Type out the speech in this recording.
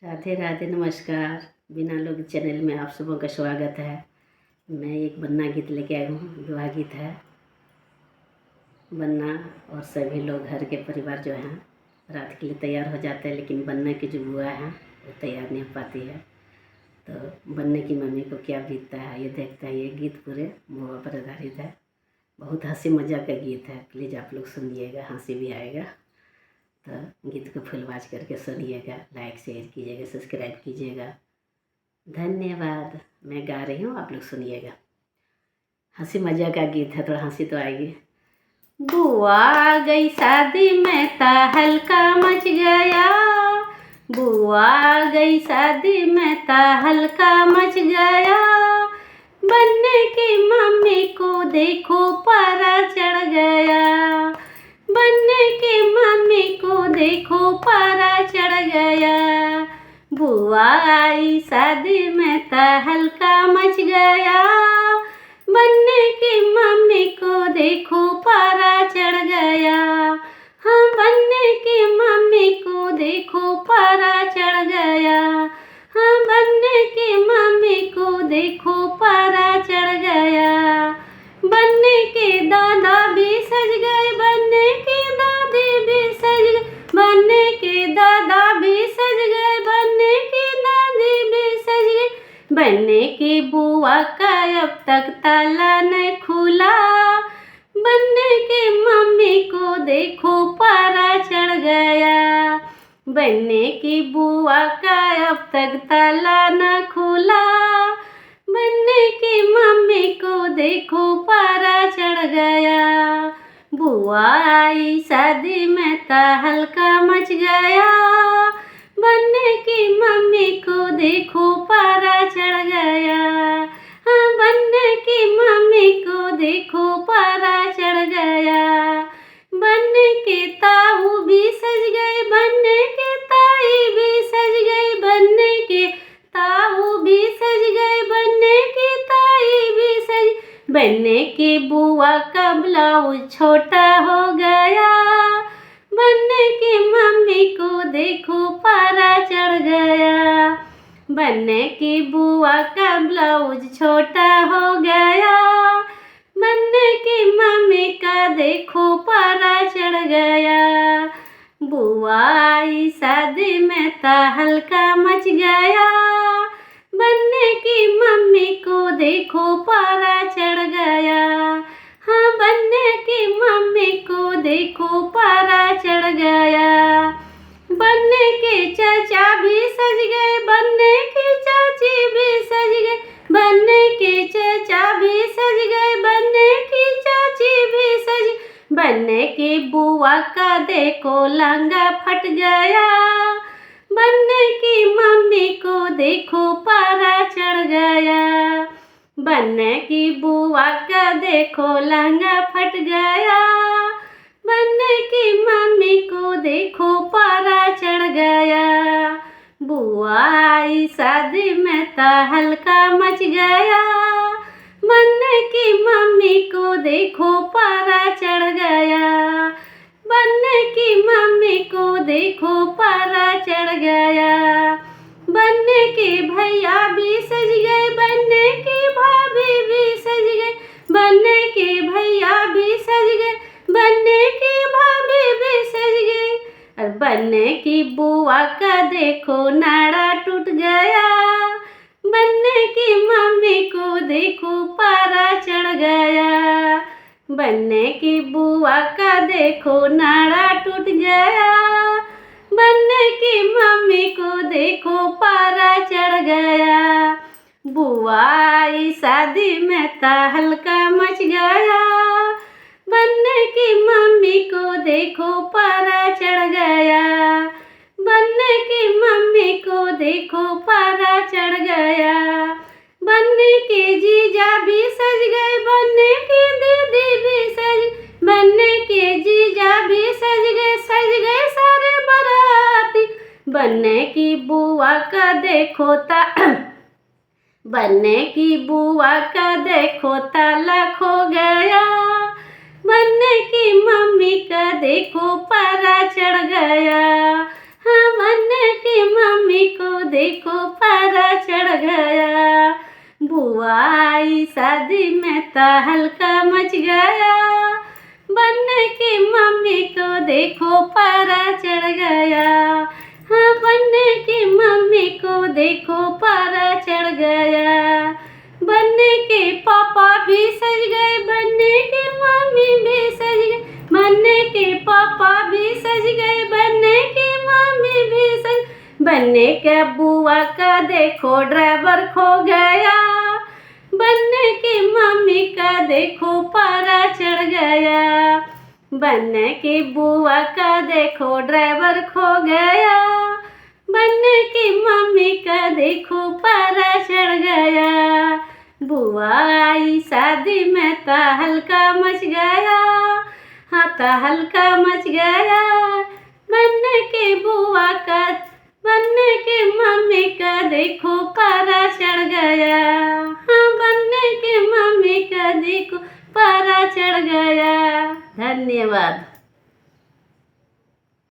राधे राधे, नमस्कार। बिना लोग चैनल में आप सबों का स्वागत है। मैं एक बन्ना गीत लेके आई हूँ। विवाह गीत है। बन्ना और सभी लोग घर के परिवार जो हैं रात के लिए तैयार हो जाते हैं, लेकिन बन्ने की जो बुआ है वो तैयार नहीं हो पाती है। तो बन्ने की मम्मी को क्या बीतता है ये देखता है। ये गीत पूरे बुआ पर आधारित है। बहुत हंसी मजाक का गीत है। प्लीज़ आप लोग सुनिएगा, हंसी भी आएगा। तो गीत को फुलवाज करके सुनिएगा, लाइक शेयर कीजिएगा, सब्सक्राइब कीजिएगा। धन्यवाद। मैं गा रही हूँ, आप लोग सुनिएगा। हंसी मजाक का गीत है, थोड़ा हंसी तो आएगी। बुआ आ गई शादी में ता हल्का मच गया। बुआ आ गई शादी में ता हल्का मच गया। बन्ने की मम्मी को देखो पारा चढ़ गया। बन्ने की मम्मी को देखो पारा चढ़ गया। बुआ आई शादी में ता हल्का मच गया। बन्ने की मम्मी को देखो पारा चढ़ गया। हाँ, बन्ने की मम्मी को देखो पारा चढ़ गया। हाँ, बन्ने की मम्मी को देखो पारा चढ़ गया। बन्ने के दादा भी सज गए, बन्ने की दादी भी सज गए, बन्ने के दादा भी सज गए, बन्ने की दादी भी सज गई। बन्ने की बुआ का अब तक ताला नहीं खुला। बन्ने की मम्मी को देखो पारा चढ़ गया। बन्ने की बुआ का अब तक ताला न खुला। बन्ने की मम्मी को देखो पारा चढ़ गया। बुआ आई शादी में ता हल्का मच गया। बन्ने की मम्मी को देखो पारा चढ़ गया। हाँ, बन्ने की मम्मी को देखो पारा चढ़ गया। बन्ने के ताऊ भी सज गए, बन्ने के ताई भी सज गई, बन्ने के ताऊ भी सज गए, बन्ने की ताई भी सज। बन्ने की बुआ का ब्लाउज छोटा हो गया। बन्ने की मम्मी को देखो पारा चढ़ गया। बन्ने की बुआ का ब्लाउज छोटा हो गया। बन्ने की मम्मी का देखो पारा चढ़ गया। बुआ आई शादी में ता हल्का मच गया। बन्ने की मम्मी को देखो पारा चढ़ गया। हाँ, बन्ने की मम्मी को देखो पारा चढ़ गया। बन्ने के चाचा भी सज गए, बन्ने की चाची भी सज गई, बन्ने के चाचा भी सज गए, बन्ने की चाची भी सज। बन्ने की बुआ का देखो लहंगा फट गया। बन्ने की मम्मी को देखो पारा चढ़ गया। बन्ने की बुआ का देखो लहंगा फट गया। बन्ने की मम्मी को देखो पारा चढ़ गया। बुआ आई शादी में ता हल्का मच गया। बन्ने की मम्मी को देखो पारा चढ़ गया। बन्ने की मम्मी को देखो पारा चढ़ गया। बन्ने के भैया भी सज गए, बन्ने की भाभी भी सज गई, बन्ने के भैया भी सज गए, बन्ने की भाभी भी सज गई। और बन्ने की बुआ का देखो नाड़ा टूट गया। बन्ने की मम्मी को देखो पारा चढ़ गया। बन्ने की बुआ का देखो नाड़ा टूट गया। बन्ने की मम्मी को देखो पारा चढ़ गया। बुआ आई शादी में ता हल्का मच गया। बन्ने की मम्मी को देखो पारा चढ़ गया। बन्ने की मम्मी को देखो पारा चढ़ गया। बन्ने के जीजा भी सज गए, बन्ने की दीदी भी सज, बन्ने के जीजा भी सज गए सारे बाराती। बन्ने की बुआ का देखो बन्ने की बुआ का देखो ताला खो गया। बन्ने की मम्मी का देखो पारा चढ़ गया। हाँ, बन्ने की मम्मी को देखो पारा चढ़ गया। बुआ आई शादी में तो हल्का मच गया। बनने की मम्मी को देखो पारा चढ़ गया। हाँ, बनने की मम्मी को देखो पारा चढ़ गया। बनने के पापा भी सज गए, बनने की मम्मी भी सज गई। बनने के पापा भी सज गए, बनने की मम्मी भी सज। बनने के बुआ का देखो ड्राइवर खो गया। बनने की मम्मी का देखो पारा चढ़ गया। बनने की बुआ का देखो ड्राइवर खो गया। बनने की मम्मी का देखो पारा चढ़ गया। बुआ आई शादी में तो हल्का मच गया। हाँ, तो हल्का मच गया। बनने की बुआ का, बनने की मम्मी का देखो पारा चढ़ गया। हाँ, बनने की मम्मी का देखो पारा चढ़ गया। धन्यवाद।